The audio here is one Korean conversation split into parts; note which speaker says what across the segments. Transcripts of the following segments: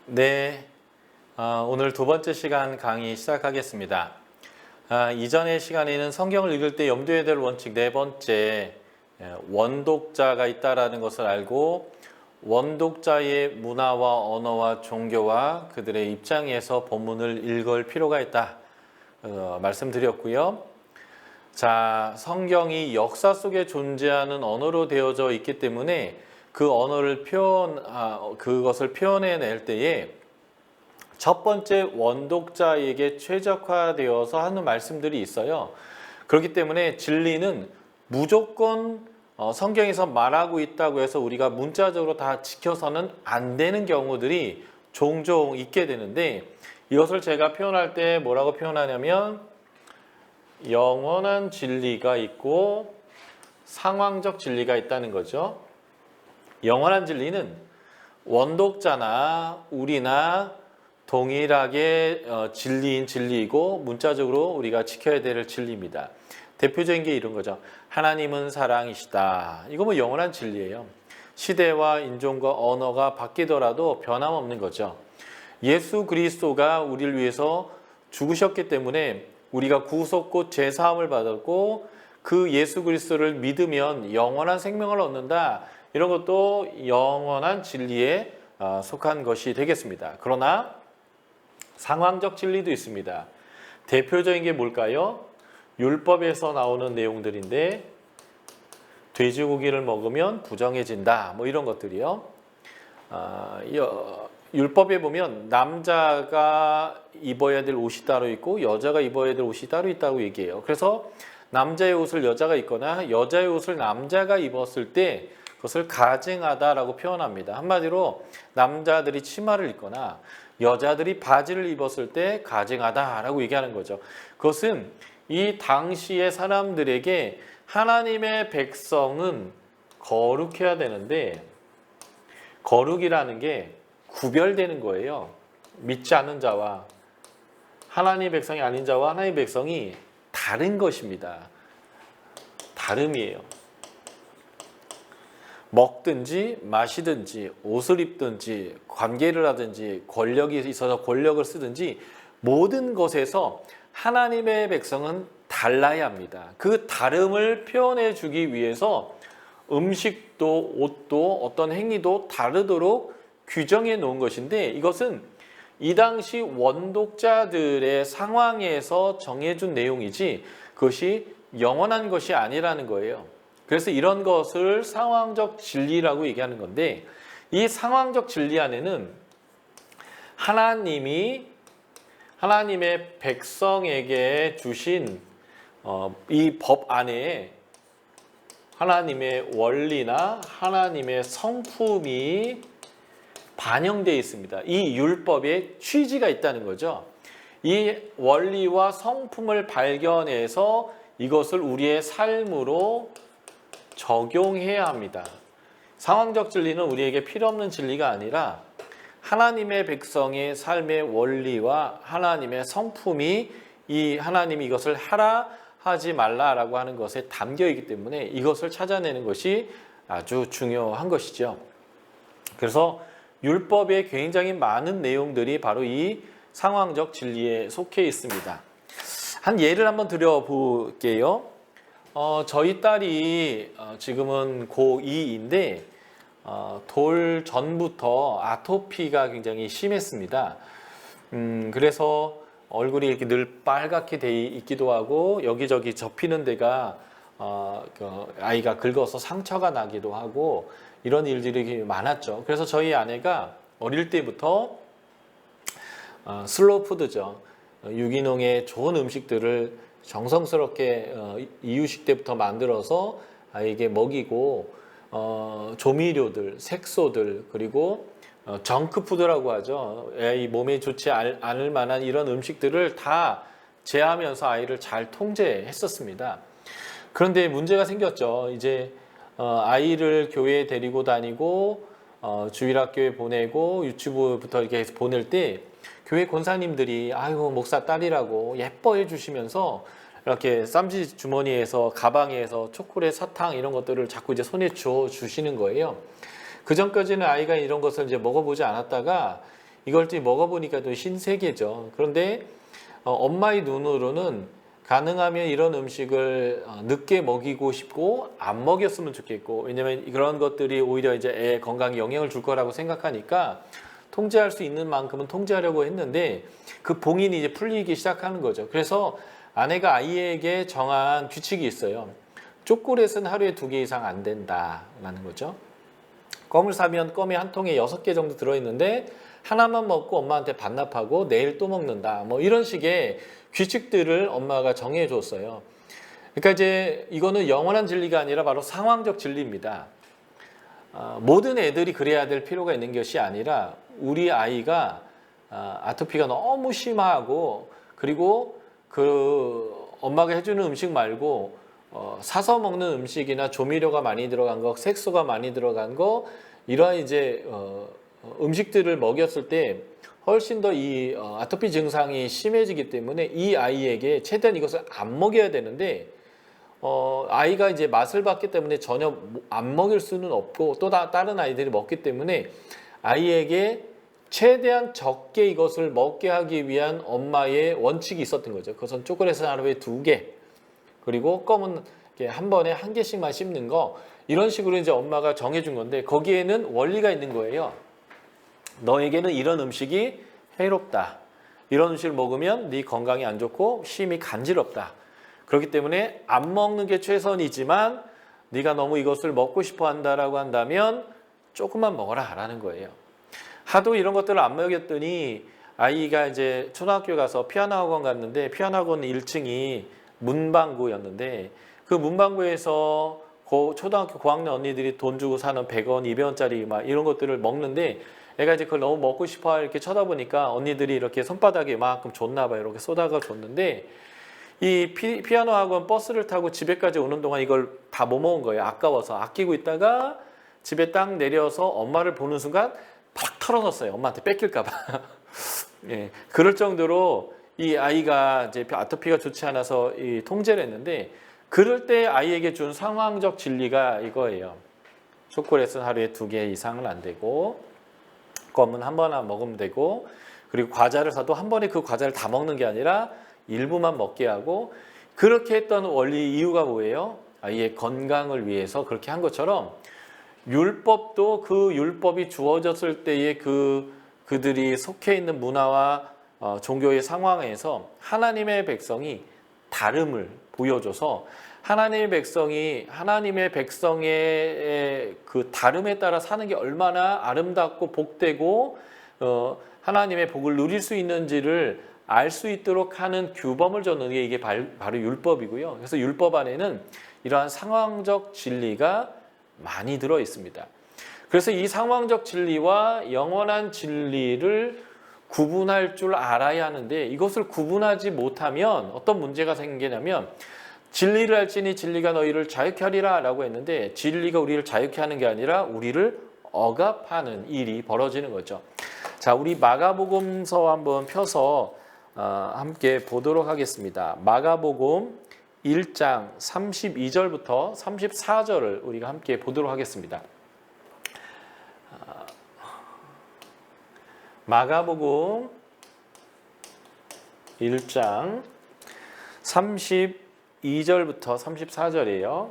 Speaker 1: 네, 오늘 두 번째 시간 강의 시작하겠습니다. 이전의 시간에는 성경을 읽을 때 염두에 둘 원칙 네 번째, 원독자가 있다라는 것을 알고 원독자의 문화와 언어와 종교와 그들의 입장에서 본문을 읽을 필요가 있다 말씀드렸고요. 자, 성경이 역사 속에 존재하는 언어로 되어져 있기 때문에 그 언어를 그것을 표현해낼 때에 첫 번째 원독자에게 최적화되어서 하는 말씀들이 있어요. 그렇기 때문에 진리는 무조건 성경에서 말하고 있다고 해서 우리가 문자적으로 다 지켜서는 안 되는 경우들이 종종 있게 되는데, 이것을 제가 표현할 때 뭐라고 표현하냐면 영원한 진리가 있고 상황적 진리가 있다는 거죠. 영원한 진리는 원독자나 우리나 동일하게 진리인 진리이고 문자적으로 우리가 지켜야 될 진리입니다. 대표적인 게 이런 거죠. 하나님은 사랑이시다. 이거 뭐 영원한 진리예요. 시대와 인종과 언어가 바뀌더라도 변함없는 거죠. 예수 그리스도가 우리를 위해서 죽으셨기 때문에 우리가 구속고 죄사함을 받았고 그 예수 그리스도를 믿으면 영원한 생명을 얻는다. 이런 것도 영원한 진리에 속한 것이 되겠습니다. 그러나 상황적 진리도 있습니다. 대표적인 게 뭘까요? 율법에서 나오는 내용들인데 돼지고기를 먹으면 부정해진다. 뭐 이런 것들이요. 율법에 보면 남자가 입어야 될 옷이 따로 있고 여자가 입어야 될 옷이 따로 있다고 얘기해요. 그래서 남자의 옷을 여자가 입거나 여자의 옷을 남자가 입었을 때 그것을 가증하다라고 표현합니다. 한마디로 남자들이 치마를 입거나 여자들이 바지를 입었을 때 가증하다라고 얘기하는 거죠. 그것은 이 당시의 사람들에게 하나님의 백성은 거룩해야 되는데 거룩이라는 게 구별되는 거예요. 믿지 않는 자와 하나님의 백성이 아닌 자와 하나님의 백성이 다른 것입니다. 다름이에요. 먹든지 마시든지 옷을 입든지 관계를 하든지 권력이 있어서 권력을 쓰든지 모든 것에서 하나님의 백성은 달라야 합니다. 그 다름을 표현해 주기 위해서 음식도 옷도 어떤 행위도 다르도록 규정해 놓은 것인데, 이것은 이 당시 원독자들의 상황에서 정해준 내용이지 그것이 영원한 것이 아니라는 거예요. 그래서 이런 것을 상황적 진리라고 얘기하는 건데, 이 상황적 진리 안에는 하나님의 백성에게 주신 이 법 안에 하나님의 원리나 하나님의 성품이 반영되어 있습니다. 이 율법의 취지가 있다는 거죠. 이 원리와 성품을 발견해서 이것을 우리의 삶으로 적용해야 합니다. 상황적 진리는 우리에게 필요 없는 진리가 아니라 하나님의 백성의 삶의 원리와 하나님의 성품이 이 하나님이 이것을 하라 하지 말라라고 하는 것에 담겨 있기 때문에 이것을 찾아내는 것이 아주 중요한 것이죠. 그래서 율법에 굉장히 많은 내용들이 바로 이 상황적 진리에 속해 있습니다. 한 예를 한번 드려볼게요. 저희 딸이 지금은 고2인데 돌 전부터 아토피가 굉장히 심했습니다. 그래서 얼굴이 이렇게 늘 빨갛게 돼 있기도 하고 여기저기 접히는 데가 아이가 긁어서 상처가 나기도 하고 이런 일들이 많았죠. 그래서 저희 아내가 어릴 때부터 슬로푸드죠. 유기농의 좋은 음식들을 정성스럽게 이유식 때부터 만들어서 아이에게 먹이고 조미료들, 색소들 그리고 정크푸드라고 하죠. 아이 몸에 좋지 않을 만한 이런 음식들을 다 제하면서 아이를 잘 통제했었습니다. 그런데 문제가 생겼죠. 이제 아이를 교회에 데리고 다니고 주일학교에 보내고 유치부부터 이렇게 해서 보낼 때 교회 권사님들이 아이고 목사 딸이라고 예뻐해 주시면서 이렇게 쌈지 주머니에서 가방에서 초콜릿, 사탕 이런 것들을 자꾸 이제 손에 줘 주시는 거예요. 그 전까지는 아이가 이런 것을 이제 먹어보지 않았다가 이걸 또 먹어보니까 또 신세계죠. 그런데 엄마의 눈으로는 가능하면 이런 음식을 늦게 먹이고 싶고 안 먹였으면 좋겠고, 왜냐면 그런 것들이 오히려 이제 애 건강에 영향을 줄 거라고 생각하니까 통제할 수 있는 만큼은 통제하려고 했는데 그 봉인이 이제 풀리기 시작하는 거죠. 그래서 아내가 아이에게 정한 규칙이 있어요. 초콜릿은 하루에 2개 이상 안 된다라는 거죠. 껌을 사면 껌이 한 통에 6개 정도 들어있는데 하나만 먹고 엄마한테 반납하고 내일 또 먹는다. 뭐 이런 식의 규칙들을 엄마가 정해줬어요. 그러니까 이제 이거는 영원한 진리가 아니라 바로 상황적 진리입니다. 모든 애들이 그래야 될 필요가 있는 것이 아니라 우리 아이가 아토피가 너무 심하고 그리고 그 엄마가 해주는 음식 말고 사서 먹는 음식이나 조미료가 많이 들어간 거, 색소가 많이 들어간 거 이러한 이제 음식들을 먹였을 때 훨씬 더 이 아토피 증상이 심해지기 때문에 이 아이에게 최대한 이것을 안 먹여야 되는데 아이가 이제 맛을 봤기 때문에 전혀 안 먹일 수는 없고 또 다른 아이들이 먹기 때문에 아이에게 최대한 적게 이것을 먹게 하기 위한 엄마의 원칙이 있었던 거죠. 그것은 초콜릿은 하루에 2개, 그리고 껌은 한 번에 1개씩만 씹는 거, 이런 식으로 이제 엄마가 정해준 건데 거기에는 원리가 있는 거예요. 너에게는 이런 음식이 해롭다. 이런 음식을 먹으면 네 건강에 안 좋고 심히 간지럽다. 그렇기 때문에 안 먹는 게 최선이지만 네가 너무 이것을 먹고 싶어 한다라고 한다면 조금만 먹어라 라는 거예요. 하도 이런 것들을 안 먹였더니 아이가 이제 초등학교 가서 피아노 학원 갔는데 피아노 학원 1층이 문방구였는데 그 문방구에서 초등학교 고학년 언니들이 돈 주고 사는 100원, 200원짜리 막 이런 것들을 먹는데 애가 이제 그걸 너무 먹고 싶어 이렇게 쳐다보니까 언니들이 이렇게 손바닥에 이만큼 줬나 봐요. 이렇게 쏟아가 줬는데 이 피아노 학원 버스를 타고 집에까지 오는 동안 이걸 다 못 먹은 거예요. 아까워서 아끼고 있다가 집에 딱 내려서 엄마를 보는 순간 팍 털어놨어요. 엄마한테 뺏길까 봐. 예, 그럴 정도로 이 아이가 이제 아토피가 좋지 않아서 통제를 했는데 그럴 때 아이에게 준 상황적 진리가 이거예요. 초콜릿은 하루에 2개 이상은 안 되고 껌은 한 번만 먹으면 되고 그리고 과자를 사도 한 번에 그 과자를 다 먹는 게 아니라 일부만 먹게 하고, 그렇게 했던 원리 이유가 뭐예요? 아이의 건강을 위해서 그렇게 한 것처럼 율법도 그 율법이 주어졌을 때의 그들이 속해 있는 문화와 종교의 상황에서 하나님의 백성이 다름을 보여줘서 하나님의 백성의 그 다름에 따라 사는 게 얼마나 아름답고 복되고 하나님의 복을 누릴 수 있는지를 알 수 있도록 하는 규범을 줬는 게 이게 바로 율법이고요. 그래서 율법 안에는 이러한 상황적 진리가 많이 들어 있습니다. 그래서 이 상황적 진리와 영원한 진리를 구분할 줄 알아야 하는데 이것을 구분하지 못하면 어떤 문제가 생기냐면 진리를 알지니 진리가 너희를 자유케 하리라 라고 했는데 진리가 우리를 자유케 하는 게 아니라 우리를 억압하는 일이 벌어지는 거죠. 자, 우리 마가복음서 한번 펴서 함께 보도록 하겠습니다. 마가복음 1장 32절부터 34절을 우리가 함께 보도록 하겠습니다. 마가복음 1장 32절부터 34절이에요.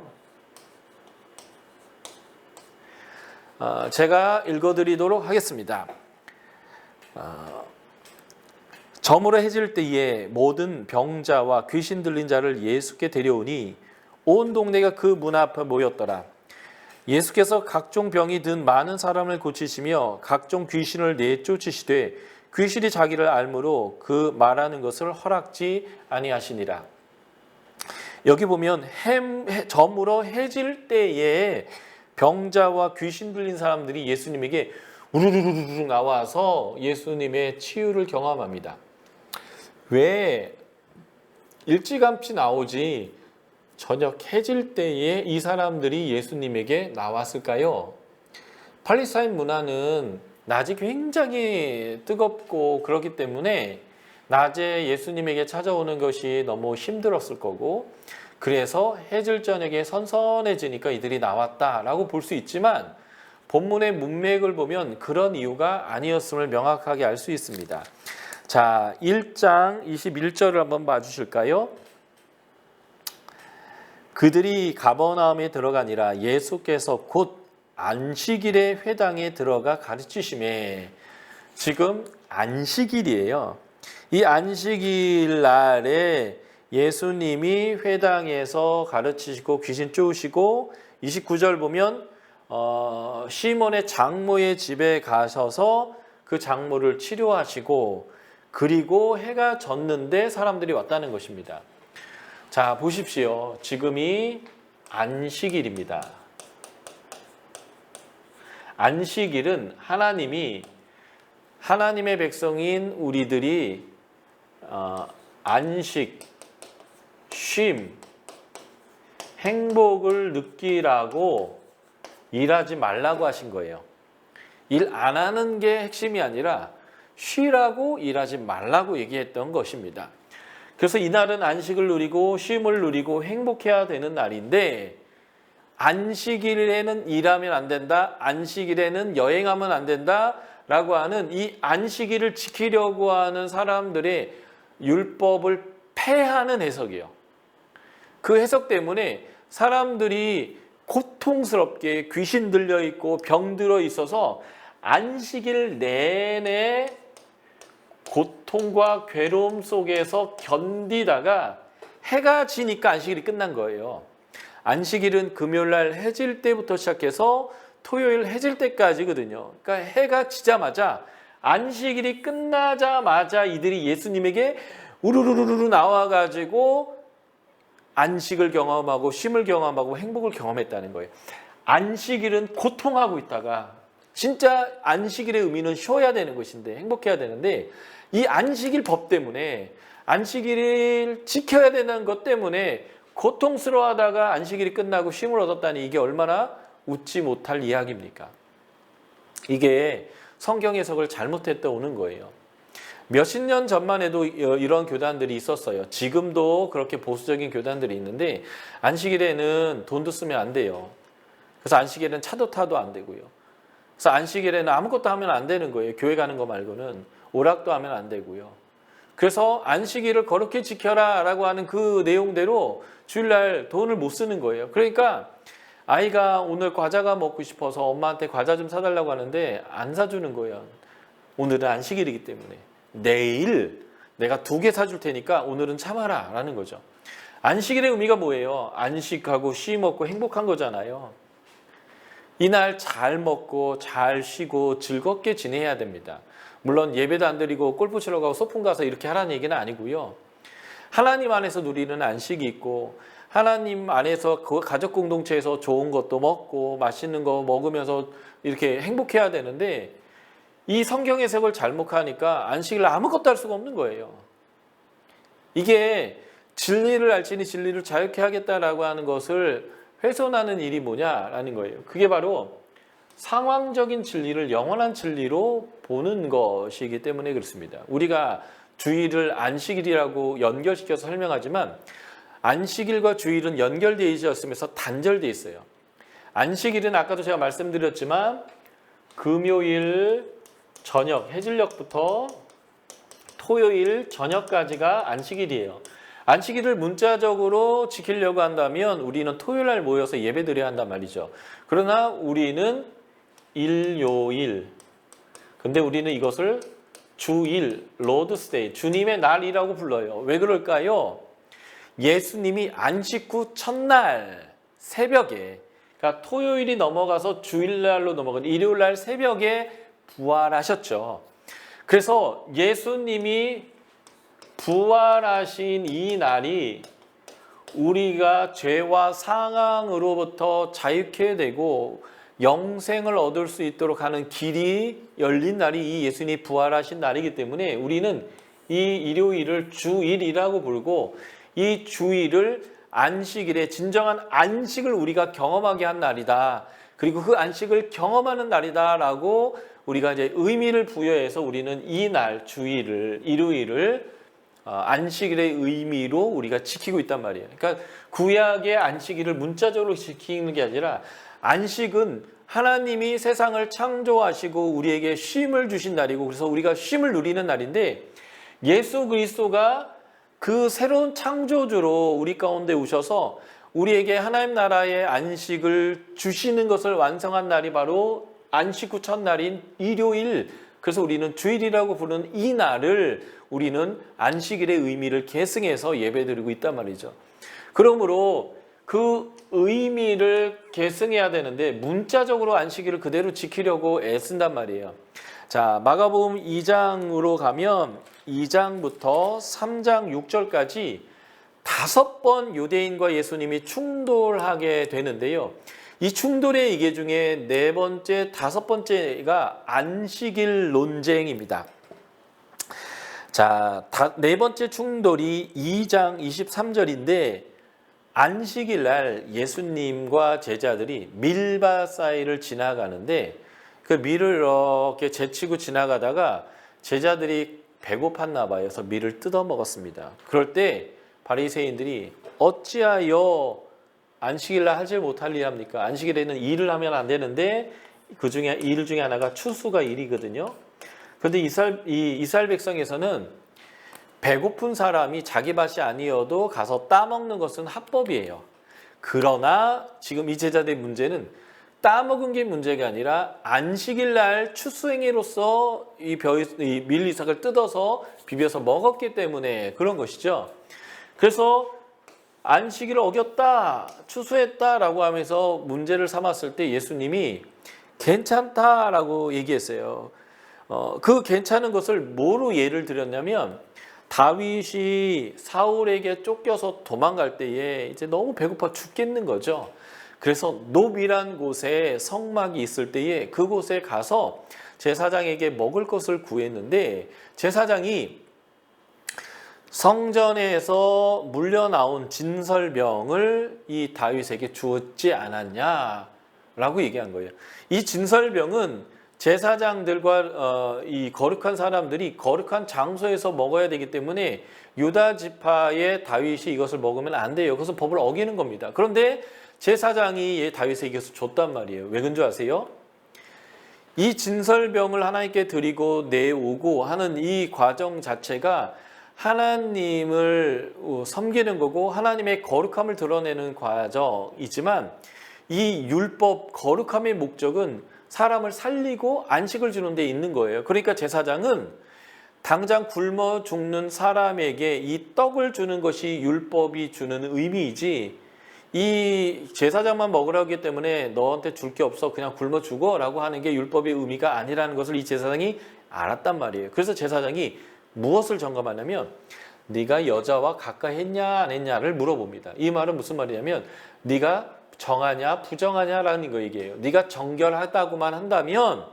Speaker 1: 제가 읽어드리도록 하겠습니다. 저물어 해질 때에 모든 병자와 귀신 들린 자를 예수께 데려오니 온 동네가 그 문 앞에 모였더라. 예수께서 각종 병이 든 많은 사람을 고치시며 각종 귀신을 내쫓으시되 귀신이 자기를 알므로 그 말하는 것을 허락지 아니하시니라. 여기 보면 저물어 해질 때에 병자와 귀신 들린 사람들이 예수님에게 우르르르르 나와서 예수님의 치유를 경험합니다. 왜 일찌감치 나오지 저녁 해질 때에 이 사람들이 예수님에게 나왔을까요? 팔레스타인 문화는 낮이 굉장히 뜨겁고 그렇기 때문에 낮에 예수님에게 찾아오는 것이 너무 힘들었을 거고 그래서 해질 저녁에 선선해지니까 이들이 나왔다라고 볼 수 있지만 본문의 문맥을 보면 그런 이유가 아니었음을 명확하게 알 수 있습니다. 자, 1장 21절을 한번 봐주실까요? 그들이 가버나움에 들어가니라 예수께서 곧 안식일에 회당에 들어가 가르치시매. 지금 안식일이에요. 이 안식일 날에 예수님이 회당에서 가르치시고 귀신 쫓으시고 29절 보면 시몬의 장모의 집에 가셔서 그 장모를 치료하시고 그리고 해가 졌는데 사람들이 왔다는 것입니다. 자, 보십시오. 지금이 안식일입니다. 안식일은 하나님의 백성인 우리들이 안식, 쉼, 행복을 느끼라고 일하지 말라고 하신 거예요. 일 안 하는 게 핵심이 아니라 쉬라고 일하지 말라고 얘기했던 것입니다. 그래서 이날은 안식을 누리고 쉼을 누리고 행복해야 되는 날인데 안식일에는 일하면 안 된다, 안식일에는 여행하면 안 된다 라고 하는 이 안식일을 지키려고 하는 사람들의 율법을 폐하는 해석이에요. 그 해석 때문에 사람들이 고통스럽게 귀신 들려 있고 병 들어 있어서 안식일 내내 고통과 괴로움 속에서 견디다가 해가 지니까 안식일이 끝난 거예요. 안식일은 금요일날 해질 때부터 시작해서 토요일 해질 때까지거든요. 그러니까 해가 지자마자 안식일이 끝나자마자 이들이 예수님에게 우르르르르 나와가지고 안식을 경험하고 쉼을 경험하고 행복을 경험했다는 거예요. 안식일은 고통하고 있다가 진짜 안식일의 의미는 쉬어야 되는 것인데 행복해야 되는데 이 안식일 법 때문에 안식일을 지켜야 되는 것 때문에 고통스러워하다가 안식일이 끝나고 쉼을 얻었다니 이게 얼마나 웃지 못할 이야기입니까? 이게 성경 해석을 잘못했다 오는 거예요. 몇십 년 전만 해도 이런 교단들이 있었어요. 지금도 그렇게 보수적인 교단들이 있는데 안식일에는 돈도 쓰면 안 돼요. 그래서 안식일에는 차도 타도 안 되고요. 그래서 안식일에는 아무것도 하면 안 되는 거예요. 교회 가는 거 말고는 오락도 하면 안 되고요. 그래서 안식일을 거룩히 지켜라 라고 하는 그 내용대로 주일날 돈을 못 쓰는 거예요. 그러니까 아이가 오늘 과자가 먹고 싶어서 엄마한테 과자 좀 사달라고 하는데 안 사주는 거예요. 오늘은 안식일이기 때문에. 내일 내가 2개 사줄 테니까 오늘은 참아라 라는 거죠. 안식일의 의미가 뭐예요? 안식하고 쉬 먹고 행복한 거잖아요. 이날 잘 먹고 잘 쉬고 즐겁게 지내야 됩니다. 물론 예배도 안 드리고 골프 치러 가고 소풍 가서 이렇게 하라는 얘기는 아니고요. 하나님 안에서 누리는 안식이 있고 하나님 안에서 그 가족 공동체에서 좋은 것도 먹고 맛있는 거 먹으면서 이렇게 행복해야 되는데 이 성경 해석을 잘못하니까 안식일 아무것도 할 수가 없는 거예요. 이게 진리를 알지니 진리를 자유케 하겠다라고 하는 것을 훼손하는 일이 뭐냐라는 거예요. 그게 바로 상황적인 진리를 영원한 진리로 보는 것이기 때문에 그렇습니다. 우리가 주일을 안식일이라고 연결시켜서 설명하지만 안식일과 주일은 연결되어 있었으면서 단절되어 있어요. 안식일은 아까도 제가 말씀드렸지만 금요일 저녁 해질녘부터 토요일 저녁까지가 안식일이에요. 안식일을 문자적으로 지키려고 한다면 우리는 토요일 날 모여서 예배드려야 한단 말이죠. 그러나 우리는 일요일, 근데 우리는 이것을 주일, 로드스데이, 주님의 날이라고 불러요. 왜 그럴까요? 예수님이 안식 후 첫날 새벽에, 그러니까 토요일이 넘어가서 주일날로 넘어간 일요일날 새벽에 부활하셨죠. 그래서 예수님이 부활하신 이 날이 우리가 죄와 상황으로부터 자유케 되고 영생을 얻을 수 있도록 하는 길이 열린 날이 이 예수님이 부활하신 날이기 때문에 우리는 이 일요일을 주일이라고 부르고 이 주일을 안식일에 진정한 안식을 우리가 경험하게 한 날이다. 그리고 그 안식을 경험하는 날이다라고 우리가 이제 의미를 부여해서 우리는 이 날 주일을 일요일을 안식일의 의미로 우리가 지키고 있단 말이에요. 그러니까 구약의 안식일을 문자적으로 지키는 게 아니라 안식은 하나님이 세상을 창조하시고 우리에게 쉼을 주신 날이고 그래서 우리가 쉼을 누리는 날인데 예수 그리스도가 그 새로운 창조주로 우리 가운데 오셔서 우리에게 하나님 나라의 안식을 주시는 것을 완성한 날이 바로 안식 후 첫날인 일요일. 그래서 우리는 주일이라고 부르는 이 날을 우리는 안식일의 의미를 계승해서 예배드리고 있단 말이죠. 그러므로 그 의미를 계승해야 되는데 문자적으로 안식일을 그대로 지키려고 애쓴단 말이에요. 자, 마가복음 2장으로 가면 2장부터 3장 6절까지 5번 유대인과 예수님이 충돌하게 되는데요. 이 충돌의 이게 중에 4번째, 5번째가 안식일 논쟁입니다. 자, 4번째 충돌이 2장 23절인데 안식일 날 예수님과 제자들이 밀밭 사이를 지나가는데 그 밀을 이렇게 제치고 지나가다가 제자들이 배고팠나 봐요. 그래서 밀을 뜯어 먹었습니다. 그럴 때 바리새인들이 어찌하여 안식일 날 하지 못할 일 합니까? 안식일에는 일을 하면 안 되는데 그 중에 일 중에 하나가 추수가 일이거든요. 그런데 이스라엘 백성에서는 배고픈 사람이 자기 밭이 아니어도 가서 따먹는 것은 합법이에요. 그러나 지금 이 제자들의 문제는 따먹은 게 문제가 아니라 안식일 날 추수행위로서 이 밀이삭을 뜯어서 비벼서 먹었기 때문에 그런 것이죠. 그래서 안식일을 어겼다, 추수했다라고 하면서 문제를 삼았을 때 예수님이 괜찮다라고 얘기했어요. 그 괜찮은 것을 뭐로 예를 들었냐면 다윗이 사울에게 쫓겨서 도망갈 때에 이제 너무 배고파 죽겠는 거죠. 그래서 노비란 곳에 성막이 있을 때에 그곳에 가서 제사장에게 먹을 것을 구했는데 제사장이 성전에서 물려나온 진설병을 이 다윗에게 주었지 않았냐라고 얘기한 거예요. 이 진설병은 제사장들과 이 거룩한 사람들이 거룩한 장소에서 먹어야 되기 때문에 유다 지파의 다윗이 이것을 먹으면 안 돼요. 그래서 법을 어기는 겁니다. 그런데 제사장이 다윗에게 이것을 줬단 말이에요. 왜 그런 줄 아세요? 이 진설병을 하나님께 드리고 내오고 하는 이 과정 자체가 하나님을 섬기는 거고 하나님의 거룩함을 드러내는 과정이지만 이 율법 거룩함의 목적은 사람을 살리고 안식을 주는 데 있는 거예요. 그러니까 제사장은 당장 굶어 죽는 사람에게 이 떡을 주는 것이 율법이 주는 의미이지 이 제사장만 먹으라고 하기 때문에 너한테 줄 게 없어 그냥 굶어 죽어 라고 하는 게 율법의 의미가 아니라는 것을 이 제사장이 알았단 말이에요. 그래서 제사장이 무엇을 점검하냐면 네가 여자와 가까이 했냐 안 했냐를 물어봅니다. 이 말은 무슨 말이냐면 네가 정하냐 부정하냐라는 거 얘기해요. 네가 정결하다고만 한다면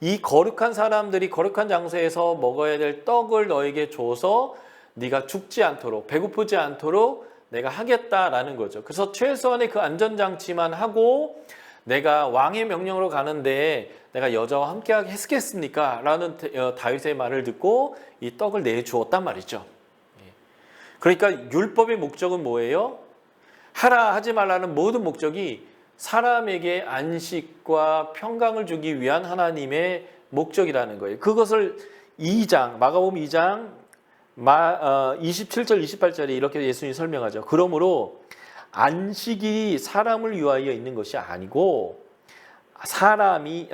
Speaker 1: 이 거룩한 사람들이 거룩한 장소에서 먹어야 될 떡을 너에게 줘서 네가 죽지 않도록 배고프지 않도록 내가 하겠다라는 거죠. 그래서 최소한의 그 안전장치만 하고 내가 왕의 명령으로 가는데 내가 여자와 함께하게 했겠습니까? 라는 다윗의 말을 듣고 이 떡을 내주었단 말이죠. 그러니까 율법의 목적은 뭐예요? 하라 하지 말라는 모든 목적이 사람에게 안식과 평강을 주기 위한 하나님의 목적이라는 거예요. 그것을 2장 마가복음 2장 27절 28절에 이렇게 예수님이 설명하죠. 그러므로 안식이 사람을 위하여 있는 것이 아니고 사람이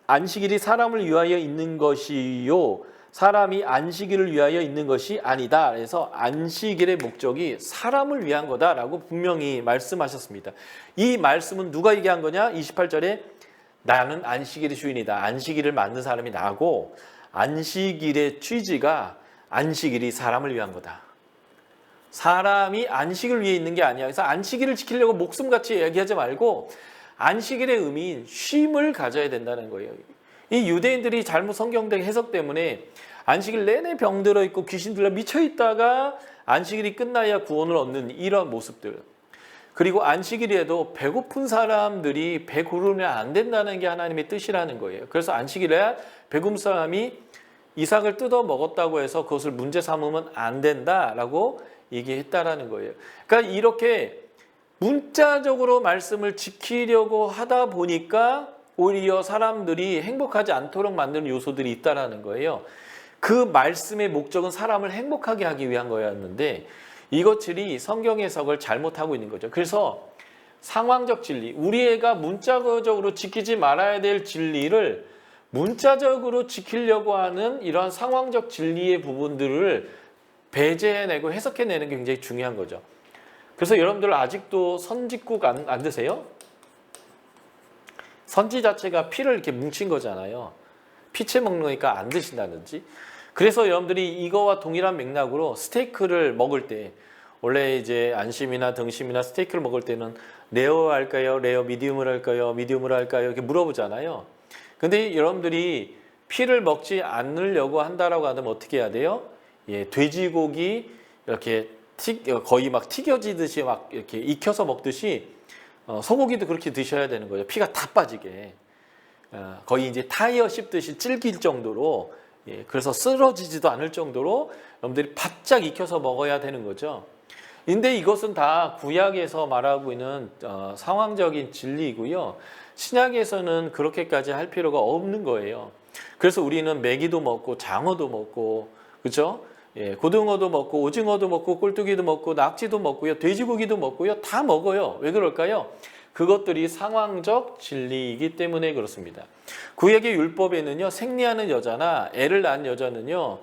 Speaker 1: 안식일이 사람을 위하여 있는 것이요 사람이 안식일을 위하여 있는 것이 아니다. 그래서 안식일의 목적이 사람을 위한 거다라고 분명히 말씀하셨습니다. 이 말씀은 누가 얘기한 거냐? 28절에 나는 안식일의 주인이다. 안식일을 만든 사람이 나고 안식일의 취지가 안식일이 사람을 위한 거다. 사람이 안식을 위해 있는 게 아니야. 그래서 안식일을 지키려고 목숨같이 얘기하지 말고 안식일의 의미인 쉼을 가져야 된다는 거예요. 이 유대인들이 잘못 성경적 해석 때문에 안식일 내내 병들어 있고 귀신 들려 미쳐 있다가 안식일이 끝나야 구원을 얻는 이런 모습들. 그리고 안식일에도 배고픈 사람들이 배고르면 안 된다는 게 하나님의 뜻이라는 거예요. 그래서 안식일에 배고픈 사람이 이삭을 뜯어 먹었다고 해서 그것을 문제 삼으면 안 된다라고 얘기했다라는 거예요. 그러니까 이렇게 문자적으로 말씀을 지키려고 하다 보니까 오히려 사람들이 행복하지 않도록 만드는 요소들이 있다라는 거예요. 그 말씀의 목적은 사람을 행복하게 하기 위한 거였는데 이것들이 성경 해석을 잘못하고 있는 거죠. 그래서 상황적 진리, 우리 애가 문자적으로 지키지 말아야 될 진리를 문자적으로 지키려고 하는 이러한 상황적 진리의 부분들을 배제해내고 해석해내는 게 굉장히 중요한 거죠. 그래서 여러분들 아직도 선짓국 안 드세요? 선지 자체가 피를 이렇게 뭉친 거잖아요. 피채 먹는 거니까 안 드신다든지. 그래서 여러분들이 이거와 동일한 맥락으로 스테이크를 먹을 때 원래 이제 안심이나 등심이나 스테이크를 먹을 때는 레어 할까요? 레어 미디움을 할까요? 미디움을 할까요? 이렇게 물어보잖아요. 근데 여러분들이 피를 먹지 않으려고 한다라고 하면 어떻게 해야 돼요? 예, 돼지고기 이렇게 거의 막 튀겨지듯이 막 이렇게 익혀서 먹듯이 소고기도 그렇게 드셔야 되는 거죠. 피가 다 빠지게. 거의 이제 타이어 씹듯이 질길 정도로, 예, 그래서 쓰러지지도 않을 정도로 여러분들이 바짝 익혀서 먹어야 되는 거죠. 근데 이것은 다 구약에서 말하고 있는 상황적인 진리이고요. 신약에서는 그렇게까지 할 필요가 없는 거예요. 그래서 우리는 메기도 먹고 장어도 먹고, 그렇죠? 예, 고등어도 먹고 오징어도 먹고 꼴뚜기도 먹고 낙지도 먹고요. 돼지고기도 먹고요. 다 먹어요. 왜 그럴까요? 그것들이 상황적 진리이기 때문에 그렇습니다. 구약의 율법에는요. 생리하는 여자나 애를 낳은 여자는요.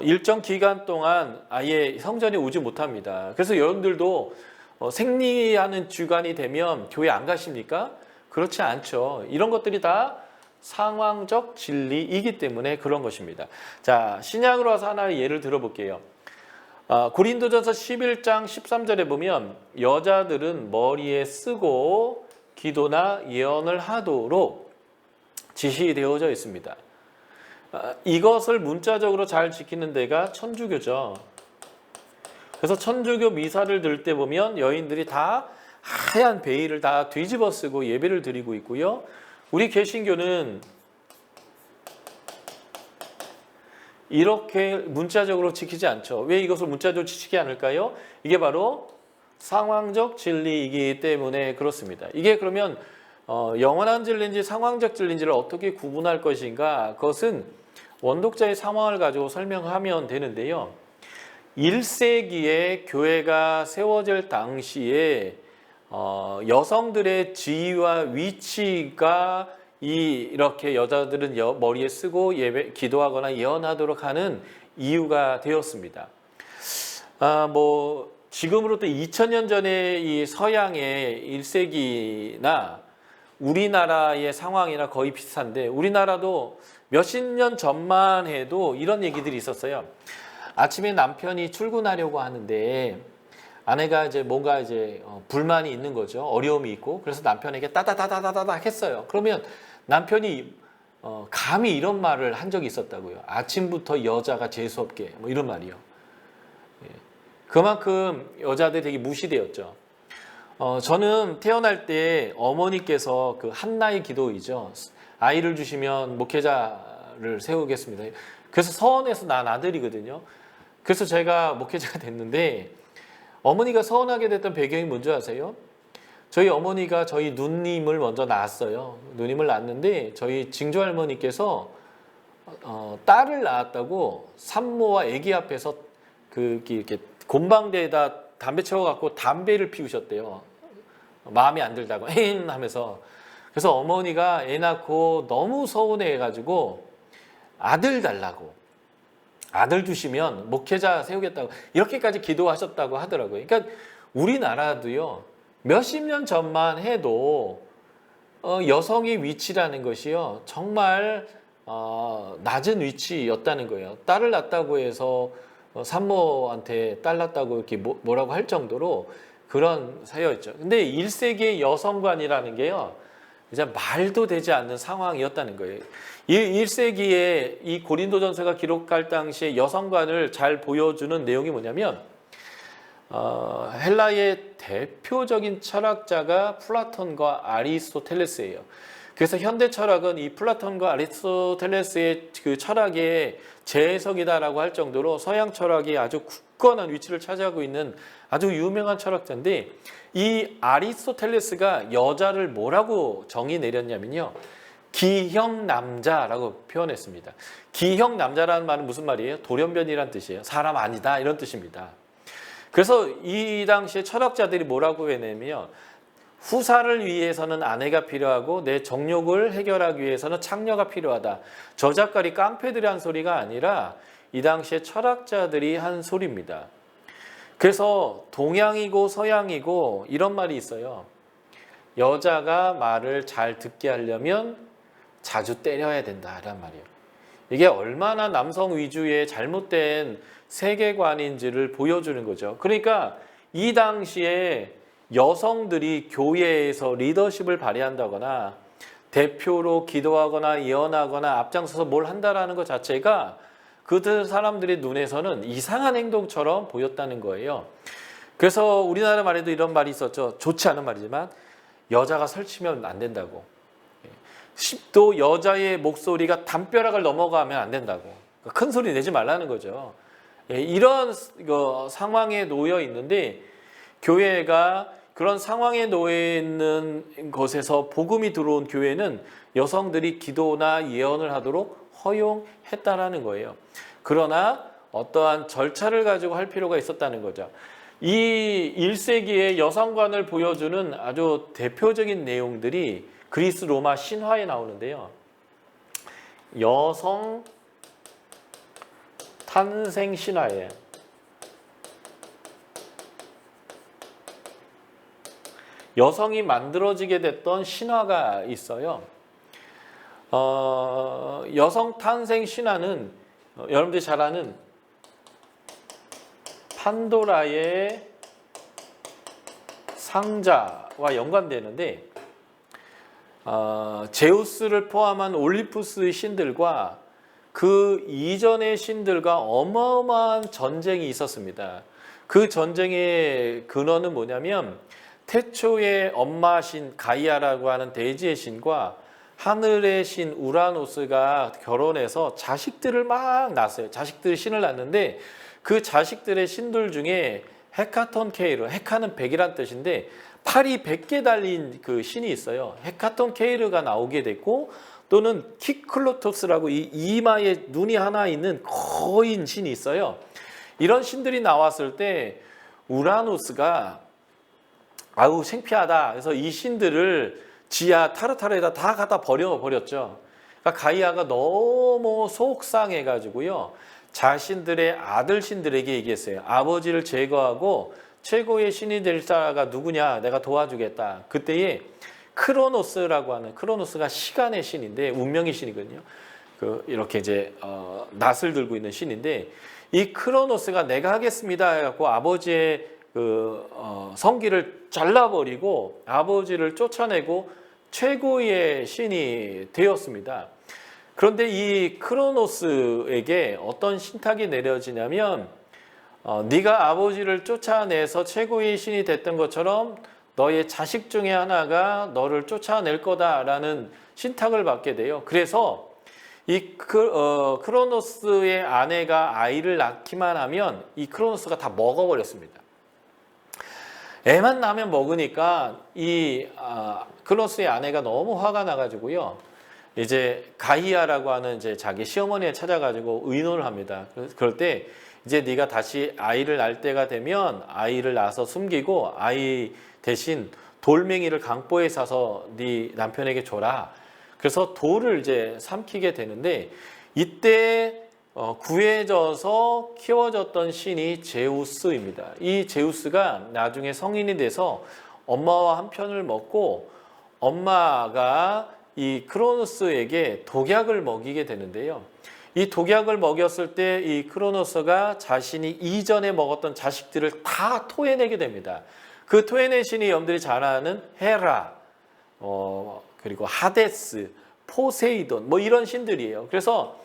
Speaker 1: 일정 기간 동안 아예 성전에 오지 못합니다. 그래서 여러분들도 생리하는 주간이 되면 교회 안 가십니까? 그렇지 않죠. 이런 것들이 다 상황적 진리이기 때문에 그런 것입니다. 자, 신약으로 와서 하나의 예를 들어볼게요. 고린도전서 11장 13절에 보면 여자들은 머리에 쓰고 기도나 예언을 하도록 지시되어져 있습니다. 이것을 문자적으로 잘 지키는 데가 천주교죠. 그래서 천주교 미사를 들 때 보면 여인들이 다 하얀 베일을 다 뒤집어 쓰고 예배를 드리고 있고요. 우리 개신교는 이렇게 문자적으로 지키지 않죠. 왜 이것을 문자적으로 지키지 않을까요? 이게 바로 상황적 진리이기 때문에 그렇습니다. 이게 그러면 영원한 진리인지 상황적 진리인지를 어떻게 구분할 것인가? 그것은 원독자의 상황을 가지고 설명하면 되는데요. 1세기에 교회가 세워질 당시에 여성들의 지위와 위치가 이렇게 여자들은 머리에 쓰고 예배, 기도하거나 예언하도록 하는 이유가 되었습니다. 지금으로부터 2000년 전에 이 서양의 1세기나 우리나라의 상황이나 거의 비슷한데 우리나라도 몇십 년 전만 해도 이런 얘기들이 있었어요. 아침에 남편이 출근하려고 하는데 아내가 이제 뭔가 이제 불만이 있는 거죠. 어려움이 있고. 그래서 남편에게 따다다다다다 했어요. 그러면 남편이 감히 이런 말을 한 적이 있었다고요. 아침부터 여자가 재수없게 뭐 이런 말이요. 예. 그만큼 여자들이 되게 무시되었죠. 저는 태어날 때 어머니께서 그 한나의 기도이죠. 아이를 주시면 목회자를 세우겠습니다. 그래서 서원에서 난 아들이거든요. 그래서 제가 목회자가 됐는데 어머니가 서원하게 됐던 배경이 뭔지 아세요? 저희 어머니가 저희 누님을 먼저 낳았어요. 누님을 낳았는데 저희 증조할머니께서 딸을 낳았다고 산모와 아기 앞에서 이렇게 곰방대에다 담배 채워갖고 담배를 피우셨대요. 마음에 안 들다고 에잉 하면서. 그래서 어머니가 애 낳고 너무 서운해가지고 아들 달라고, 아들 주시면 목회자 세우겠다고 이렇게까지 기도하셨다고 하더라고요. 그러니까 우리나라도요 몇십 년 전만 해도 여성의 위치라는 것이요 정말 낮은 위치였다는 거예요. 딸을 낳았다고 해서 산모한테 딸 낳았다고 이렇게 뭐라고 할 정도로 그런 사회였죠. 근데 1세기의 여성관이라는 게요 이제 말도 되지 않는 상황이었다는 거예요. 1세기에 이 고린도전서가 기록할 당시에 여성관을 잘 보여주는 내용이 뭐냐면 헬라의 대표적인 철학자가 플라톤과 아리스토텔레스예요. 그래서 현대 철학은 이 플라톤과 아리스토텔레스의 그 철학의 재해석이다라고 할 정도로 서양 철학이 아주 굳건한 위치를 차지하고 있는 아주 유명한 철학자인데, 이 아리스토텔레스가 여자를 뭐라고 정의 내렸냐면요, 기형 남자라고 표현했습니다. 기형 남자라는 말은 무슨 말이에요? 돌연변이란 뜻이에요. 사람 아니다 이런 뜻입니다. 그래서 이 당시에 철학자들이 뭐라고 해내면, 후사를 위해서는 아내가 필요하고 내 정욕을 해결하기 위해서는 창녀가 필요하다. 저 작가리 깡패들이 한 소리가 아니라 이 당시에 철학자들이 한 소리입니다. 그래서 동양이고 서양이고 이런 말이 있어요. 여자가 말을 잘 듣게 하려면 자주 때려야 된다라는 말이에요. 이게 얼마나 남성 위주의 잘못된 세계관인지를 보여주는 거죠. 그러니까 이 당시에 여성들이 교회에서 리더십을 발휘한다거나 대표로 기도하거나 예언하거나 앞장서서 뭘 한다라는 것 자체가 그들 사람들의 눈에서는 이상한 행동처럼 보였다는 거예요. 그래서 우리나라 말에도 이런 말이 있었죠. 좋지 않은 말이지만 여자가 설치면 안 된다고. 또 여자의 목소리가 담벼락을 넘어가면 안 된다고. 큰 소리 내지 말라는 거죠. 이런 상황에 놓여 있는데, 교회가 그런 상황에 놓여 있는 곳에서 복음이 들어온 교회는 여성들이 기도나 예언을 하도록 허용했다라는 거예요. 그러나 어떠한 절차를 가지고 할 필요가 있었다는 거죠. 이 1세기의 여성관을 보여주는 아주 대표적인 내용들이 그리스 로마 신화에 나오는데요. 여성 탄생 신화예요. 여성이 만들어지게 됐던 신화가 있어요. 여성 탄생 신화는 여러분들이 잘 아는 판도라의 상자와 연관되는데, 제우스를 포함한 올림푸스의 신들과 그 이전의 신들과 어마어마한 전쟁이 있었습니다. 그 전쟁의 근원은 뭐냐면, 태초의 엄마 신 가이아라고 하는 대지의 신과 하늘의 신 우라노스가 결혼해서 자식들을 막 낳았어요. 자식들이 신을 낳는데, 그 자식들의 신들 중에 헤카톤 케이르, 헤카는 100이란 뜻인데 팔이 100개 달린 그 신이 있어요. 헤카톤 케이르가 나오게 됐고, 또는 키클로토스라고 이 이마에 눈이 하나 있는 거인 신이 있어요. 이런 신들이 나왔을 때 우라노스가 아우 창피하다. 그래서 이 신들을 지하 타르타르에다 다 갖다 버렸죠. 그러니까 가이아가 너무 속상해가지고요, 자신들의 아들 신들에게 얘기했어요. 아버지를 제거하고 최고의 신이 될 자가 누구냐, 내가 도와주겠다. 그때에 크로노스라고 하는, 크로노스가 시간의 신인데 운명의 신이거든요. 이렇게 이제 낫을 들고 있는 신인데, 이 크로노스가 내가 하겠습니다 해갖고 아버지의 성기를 잘라버리고 아버지를 쫓아내고 최고의 신이 되었습니다. 그런데 이 크로노스에게 어떤 신탁이 내려지냐면, 네가 아버지를 쫓아내서 최고의 신이 됐던 것처럼 너의 자식 중에 하나가 너를 쫓아낼 거다라는 신탁을 받게 돼요. 그래서 이 크로노스의 아내가 아이를 낳기만 하면 이 크로노스가 다 먹어버렸습니다. 애만 나면 먹으니까 이 크로노스의 아내가 너무 화가 나가지고요, 이제 가이아라고 하는 이제 자기 시어머니에 찾아가지고 의논을 합니다. 그럴 때 이제 네가 다시 아이를 낳을 때가 되면 아이를 낳아서 숨기고 아이 대신 돌멩이를 강보에 싸서 네 남편에게 줘라. 그래서 돌을 이제 삼키게 되는데, 이때 구해져서 키워졌던 신이 제우스입니다. 이 제우스가 나중에 성인이 돼서 엄마와 한 편을 먹고, 엄마가 이 크로노스에게 독약을 먹이게 되는데요. 이 독약을 먹였을 때 이 크로노스가 자신이 이전에 먹었던 자식들을 다 토해내게 됩니다. 그 토해낸 신이 여러분들이 잘 아는 헤라, 그리고 하데스, 포세이돈, 뭐 이런 신들이에요. 그래서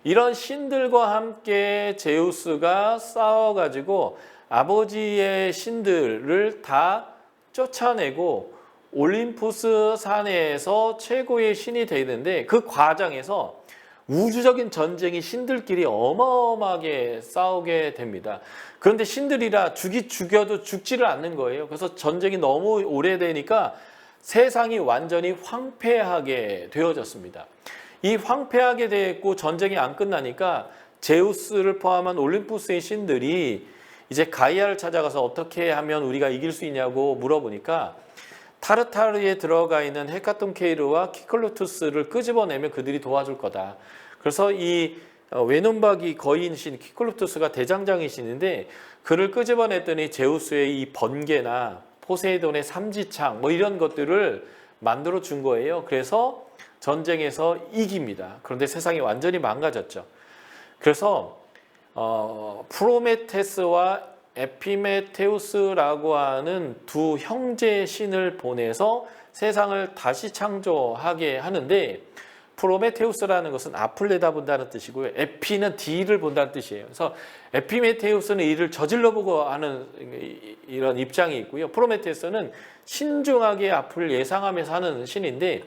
Speaker 1: 이런 신들과 함께 제우스가 싸워가지고 아버지의 신들을 다 쫓아내고 올림푸스 산에서 최고의 신이 되는데 그 과정에서 우주적인 전쟁이 신들끼리 어마어마하게 싸우게 됩니다. 그런데 신들이라 죽여도 죽지를 않는 거예요. 그래서 전쟁이 너무 오래되니까 세상이 완전히 황폐하게 되어졌습니다. 이 황폐하게 됐고 전쟁이 안 끝나니까 제우스를 포함한 올림푸스의 신들이 이제 가이아를 찾아가서 어떻게 하면 우리가 이길 수 있냐고 물어보니까 타르타르에 들어가 있는 헤카톤케이르와 키클로투스를 끄집어내면 그들이 도와줄 거다. 그래서 이 외눈박이 거인신 키클로투스가 대장장이신인데 그를 끄집어냈더니 제우스의 이 번개나 포세이돈의 삼지창 뭐 이런 것들을 만들어 준 거예요. 그래서 전쟁에서 이깁니다. 그런데 세상이 완전히 망가졌죠. 그래서 프로메테스와 에피메테우스라고 하는 두 형제 신을 보내서 세상을 다시 창조하게 하는데 프로메테우스라는 것은 앞을 내다본다는 뜻이고요. 에피는 뒤를 본다는 뜻이에요. 그래서 에피메테우스는 이를 저질러보고 하는 이런 입장이 있고요. 프로메테우스는 신중하게 앞을 예상하면서 하는 신인데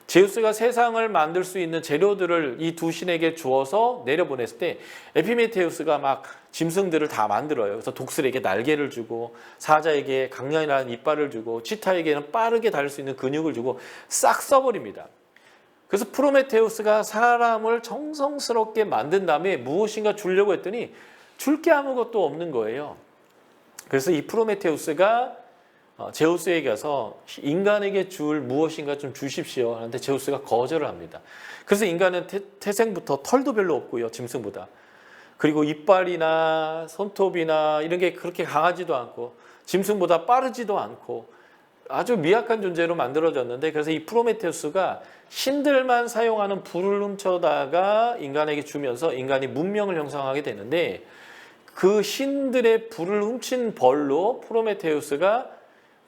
Speaker 1: 제우스가 세상을 만들 수 있는 재료들을 이 두 신에게 주어서 내려보냈을 때 에피메테우스가 막 짐승들을 다 만들어요. 그래서 독수리에게 날개를 주고 사자에게 강렬한 이빨을 주고 치타에게는 빠르게 달릴 수 있는 근육을 주고 싹 써버립니다. 그래서 프로메테우스가 사람을 정성스럽게 만든 다음에 무엇인가 주려고 했더니 줄 게 아무것도 없는 거예요. 그래서 이 프로메테우스가 제우스에게 가서 인간에게 줄 무엇인가 좀 주십시오 하는데 제우스가 거절을 합니다. 그래서 인간은 태생부터 털도 별로 없고요. 짐승보다. 그리고 이빨이나 손톱이나 이런 게 그렇게 강하지도 않고 짐승보다 빠르지도 않고 아주 미약한 존재로 만들어졌는데 그래서 이 프로메테우스가 신들만 사용하는 불을 훔쳐다가 인간에게 주면서 인간이 문명을 형성하게 되는데 그 신들의 불을 훔친 벌로 프로메테우스가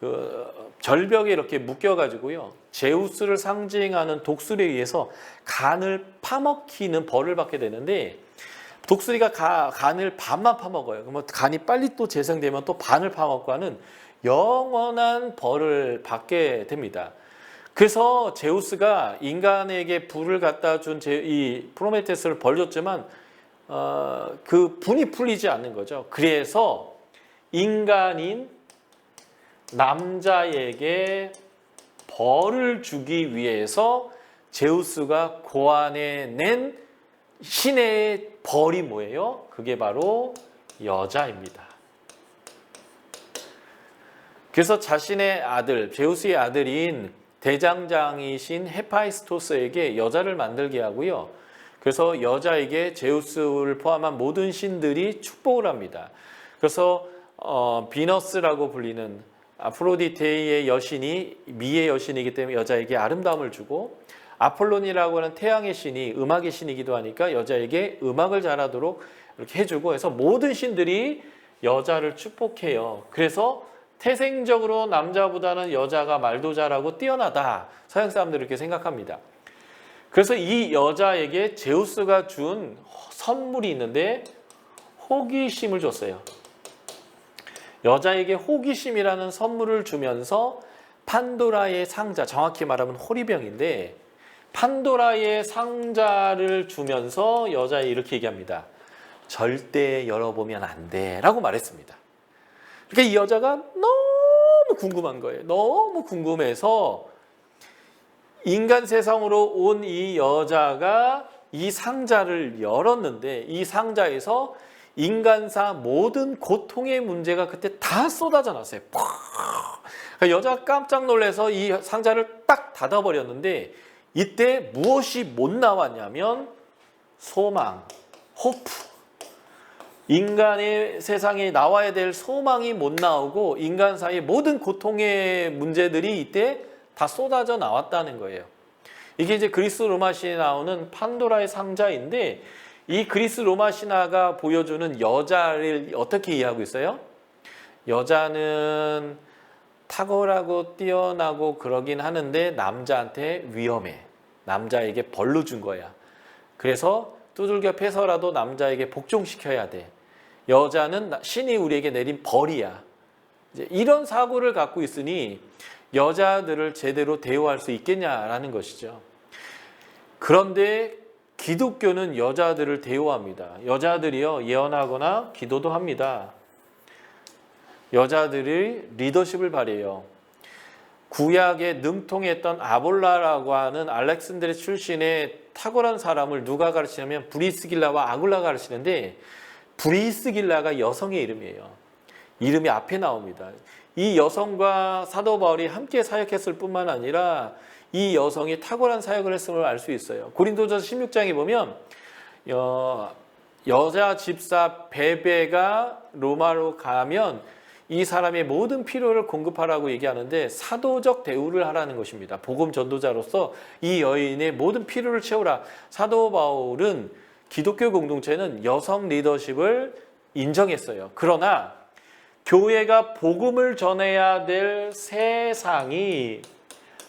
Speaker 1: 그 절벽에 이렇게 묶여가지고요. 제우스를 상징하는 독수리에 의해서 간을 파먹히는 벌을 받게 되는데 독수리가 간을 반만 파먹어요. 그러면 간이 빨리 또 재생되면 또 반을 파먹고 하는 영원한 벌을 받게 됩니다. 그래서 제우스가 인간에게 불을 갖다 준 이 프로메테스를 벌줬지만 그 분이 풀리지 않는 거죠. 그래서 인간인 남자에게 벌을 주기 위해서 제우스가 고안해낸 신의 벌이 뭐예요? 그게 바로 여자입니다. 그래서 자신의 아들, 제우스의 아들인 대장장이신 헤파이스토스에게 여자를 만들게 하고요. 그래서 여자에게 제우스를 포함한 모든 신들이 축복을 합니다. 그래서 비너스라고 불리는 아프로디테의 여신이 미의 여신이기 때문에 여자에게 아름다움을 주고 아폴론이라고 하는 태양의 신이 음악의 신이기도 하니까 여자에게 음악을 잘하도록 이렇게 해주고 해서 모든 신들이 여자를 축복해요. 그래서 태생적으로 남자보다는 여자가 말도 잘하고 뛰어나다. 서양 사람들은 이렇게 생각합니다. 그래서 이 여자에게 제우스가 준 선물이 있는데 호기심을 줬어요. 여자에게 호기심이라는 선물을 주면서 판도라의 상자, 정확히 말하면 호리병인데 판도라의 상자를 주면서 여자에 이렇게 얘기합니다. 절대 열어보면 안 돼 라고 말했습니다. 그러니까 이 여자가 너무 궁금한 거예요. 너무 궁금해서 인간 세상으로 온 이 여자가 이 상자를 열었는데 이 상자에서 인간사 모든 고통의 문제가 그때 다 쏟아져 났어요. 그러니까 여자가 깜짝 놀라서 이 상자를 딱 닫아버렸는데 이때 무엇이 못 나왔냐면 소망, 호프. 인간의 세상에 나와야 될 소망이 못 나오고 인간사의 모든 고통의 문제들이 이때 다 쏟아져 나왔다는 거예요. 이게 이제 그리스 로마 신에 나오는 판도라의 상자인데 이 그리스 로마 신화가 보여주는 여자를 어떻게 이해하고 있어요? 여자는 탁월하고 뛰어나고 그러긴 하는데 남자한테 위험해. 남자에게 벌로 준 거야. 그래서 두들겨 패서라도 남자에게 복종시켜야 돼. 여자는 신이 우리에게 내린 벌이야. 이제 이런 사고를 갖고 있으니 여자들을 제대로 대우할 수 있겠냐라는 것이죠. 그런데 기독교는 여자들을 대우합니다. 여자들이요, 예언하거나 기도도 합니다. 여자들이 리더십을 발휘해요. 구약에 능통했던 아볼라라고 하는 알렉산드리아 출신의 탁월한 사람을 누가 가르치냐면 브리스길라와 아굴라가 가르치는데, 브리스길라가 여성의 이름이에요. 이름이 앞에 나옵니다. 이 여성과 사도 바울이 함께 사역했을 뿐만 아니라 이 여성이 탁월한 사역을 했음을 알 수 있어요. 고린도전서 16장에 보면 여자 집사 베베가 로마로 가면 이 사람의 모든 필요를 공급하라고 얘기하는데 사도적 대우를 하라는 것입니다. 복음 전도자로서 이 여인의 모든 필요를 채우라. 사도 바울은 기독교 공동체는 여성 리더십을 인정했어요. 그러나 교회가 복음을 전해야 될 세상이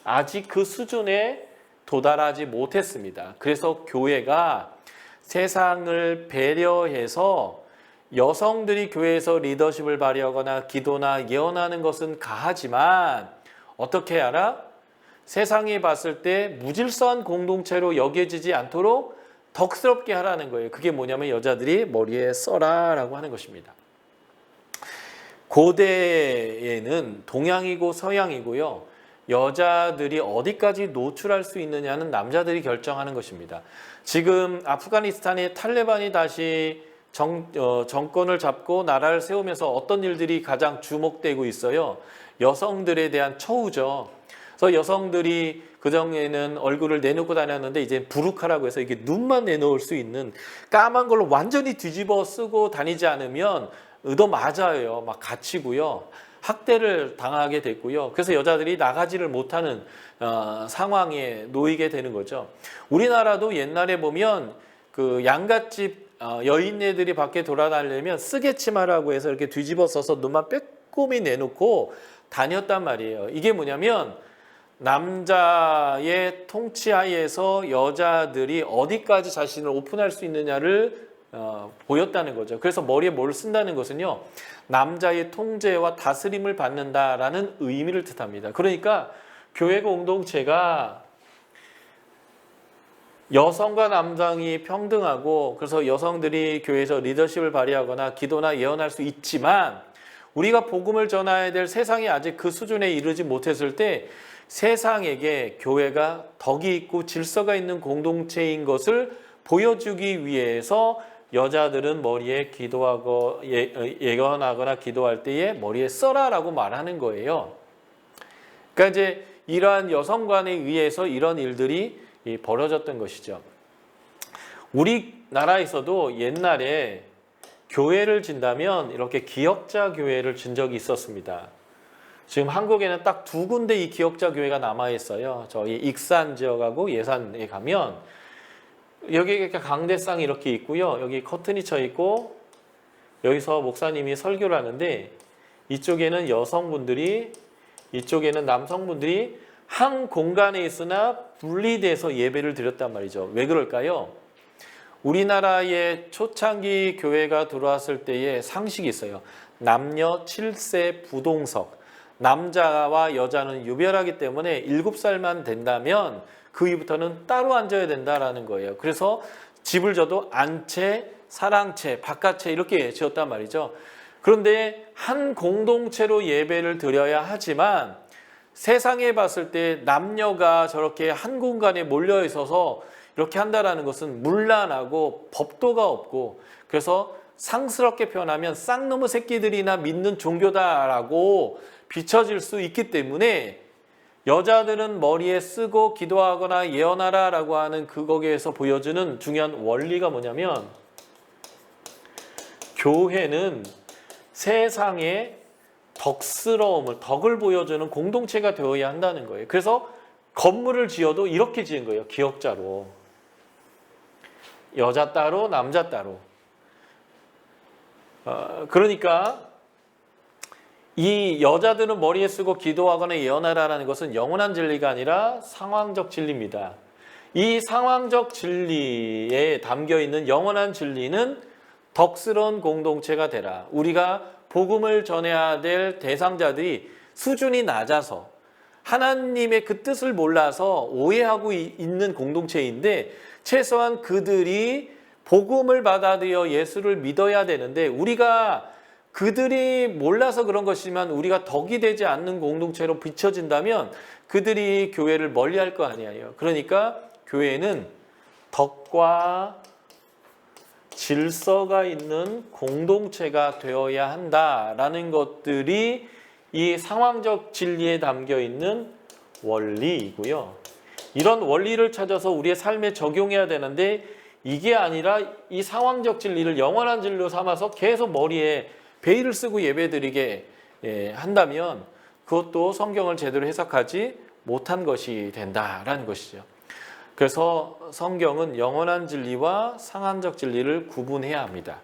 Speaker 1: 아직 그 수준에 도달하지 못했습니다. 그래서 교회가 세상을 배려해서 여성들이 교회에서 리더십을 발휘하거나 기도나 예언하는 것은 가하지만 어떻게 해야 세상이 봤을 때 무질서한 공동체로 여겨지지 않도록 덕스럽게 하라는 거예요. 그게 뭐냐면 여자들이 머리에 써라라고 하는 것입니다. 고대에는 동양이고 서양이고요, 여자들이 어디까지 노출할 수 있느냐는 남자들이 결정하는 것입니다. 지금 아프가니스탄의 탈레반이 다시 정권을 잡고 나라를 세우면서 어떤 일들이 가장 주목되고 있어요? 여성들에 대한 처우죠. 그래서 여성들이 그전에는 얼굴을 내놓고 다녔는데 이제 부르카라고 해서 이게 눈만 내놓을 수 있는 까만 걸로 완전히 뒤집어 쓰고 다니지 않으면 얻어맞아요. 막 갇히고요. 학대를 당하게 됐고요. 그래서 여자들이 나가지를 못하는 상황에 놓이게 되는 거죠. 우리나라도 옛날에 보면 그 양갓집 여인네들이 밖에 돌아다니려면 쓰개치마라고 해서 이렇게 뒤집어 써서 눈만 빼꼼히 내놓고 다녔단 말이에요. 이게 뭐냐면 남자의 통치하에서 여자들이 어디까지 자신을 오픈할 수 있느냐를 보였다는 거죠. 그래서 머리에 뭘 쓴다는 것은요, 남자의 통제와 다스림을 받는다라는 의미를 뜻합니다. 그러니까 교회 공동체가 여성과 남성이 평등하고, 그래서 여성들이 교회에서 리더십을 발휘하거나 기도나 예언할 수 있지만, 우리가 복음을 전해야 될 세상이 아직 그 수준에 이르지 못했을 때 세상에게 교회가 덕이 있고 질서가 있는 공동체인 것을 보여주기 위해서 여자들은 머리에 기도하고 예언하거나 기도할 때에 머리에 써라라고 말하는 거예요. 그러니까 이제 이러한 여성관에 의해서 이런 일들이 벌어졌던 것이죠. 우리나라에서도 옛날에 교회를 진다면 이렇게 기역자 교회를 진 적이 있었습니다. 지금 한국에는 딱 두 군데 이 기역자 교회가 남아 있어요. 저희 익산 지역하고 예산에 가면 여기 강대상이 이렇게 있고요. 여기 커튼이 쳐 있고 여기서 목사님이 설교를 하는데 이쪽에는 여성분들이, 이쪽에는 남성분들이 한 공간에 있으나 분리돼서 예배를 드렸단 말이죠. 왜 그럴까요? 우리나라의 초창기 교회가 들어왔을 때의 상식이 있어요. 남녀 7세 부동석. 남자와 여자는 유별하기 때문에 7살만 된다면 그 이후부터는 따로 앉아야 된다라는 거예요. 그래서 집을 져도 안채, 사랑채, 바깥채 이렇게 지었단 말이죠. 그런데 한 공동체로 예배를 드려야 하지만 세상에 봤을 때 남녀가 저렇게 한 공간에 몰려 있어서 이렇게 한다라는 것은 문란하고 법도가 없고, 그래서 상스럽게 표현하면 쌍놈의 새끼들이나 믿는 종교다라고 비춰질 수 있기 때문에 여자들은 머리에 쓰고 기도하거나 예언하라라고 하는 거기에서 보여주는 중요한 원리가 뭐냐면, 교회는 세상에 덕스러움을, 덕을 보여주는 공동체가 되어야 한다는 거예요. 그래서 건물을 지어도 이렇게 지은 거예요. 기역자로. 여자 따로, 남자 따로. 그러니까 이 여자들은 머리에 쓰고 기도하거나 예언하라는 것은 영원한 진리가 아니라 상황적 진리입니다. 이 상황적 진리에 담겨있는 영원한 진리는 덕스러운 공동체가 되라. 우리가 복음을 전해야 될 대상자들이 수준이 낮아서 하나님의 그 뜻을 몰라서 오해하고 있는 공동체인데 최소한 그들이 복음을 받아들여 예수를 믿어야 되는데 우리가 그들이 몰라서 그런 것이지만 우리가 덕이 되지 않는 공동체로 비춰진다면 그들이 교회를 멀리할 거 아니에요. 그러니까 교회는 덕과 질서가 있는 공동체가 되어야 한다라는 것들이 이 상황적 진리에 담겨 있는 원리이고요. 이런 원리를 찾아서 우리의 삶에 적용해야 되는데 이게 아니라 이 상황적 진리를 영원한 진리로 삼아서 계속 머리에 베일을 쓰고 예배드리게 한다면 그것도 성경을 제대로 해석하지 못한 것이 된다라는 것이죠. 그래서 성경은 영원한 진리와 상황적 진리를 구분해야 합니다.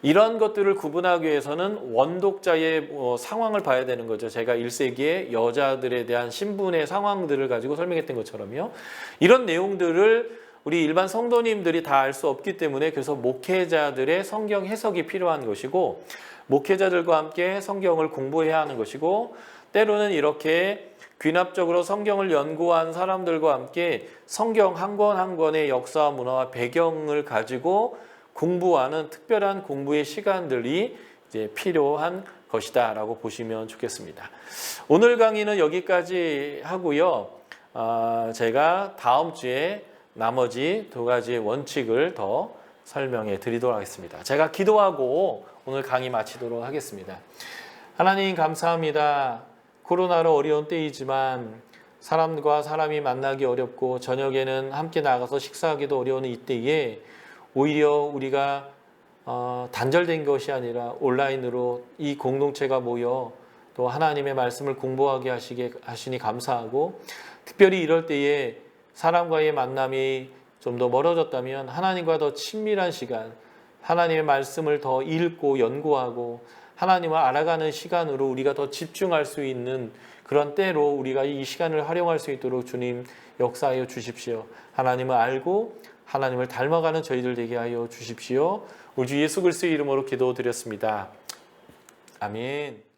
Speaker 1: 이런 것들을 구분하기 위해서는 원독자의 상황을 봐야 되는 거죠. 제가 1세기의 여자들에 대한 신분의 상황들을 가지고 설명했던 것처럼요. 이런 내용들을 우리 일반 성도님들이 다 알 수 없기 때문에 그래서 목회자들의 성경 해석이 필요한 것이고 목회자들과 함께 성경을 공부해야 하는 것이고 때로는 이렇게 귀납적으로 성경을 연구한 사람들과 함께 성경 한 권 한 권의 역사와 문화와 배경을 가지고 공부하는 특별한 공부의 시간들이 이제 필요한 것이다라고 보시면 좋겠습니다. 오늘 강의는 여기까지 하고요. 제가 다음 주에 나머지 두 가지의 원칙을 더 설명해 드리도록 하겠습니다. 제가 기도하고 오늘 강의 마치도록 하겠습니다. 하나님 감사합니다. 코로나로 어려운 때이지만 사람과 사람이 만나기 어렵고 저녁에는 함께 나가서 식사하기도 어려운 이때에 오히려 우리가 단절된 것이 아니라 온라인으로 이 공동체가 모여 또 하나님의 말씀을 공부하게 하시니 감사하고 특별히 이럴 때에 사람과의 만남이 좀 더 멀어졌다면 하나님과 더 친밀한 시간, 하나님의 말씀을 더 읽고 연구하고 하나님을 알아가는 시간으로 우리가 더 집중할 수 있는 그런 때로 우리가 이 시간을 활용할 수 있도록 주님 역사하여 주십시오. 하나님을 알고 하나님을 닮아가는 저희들 되게 하여 주십시오. 우리 주 예수 그리스도의 이름으로 기도드렸습니다. 아멘.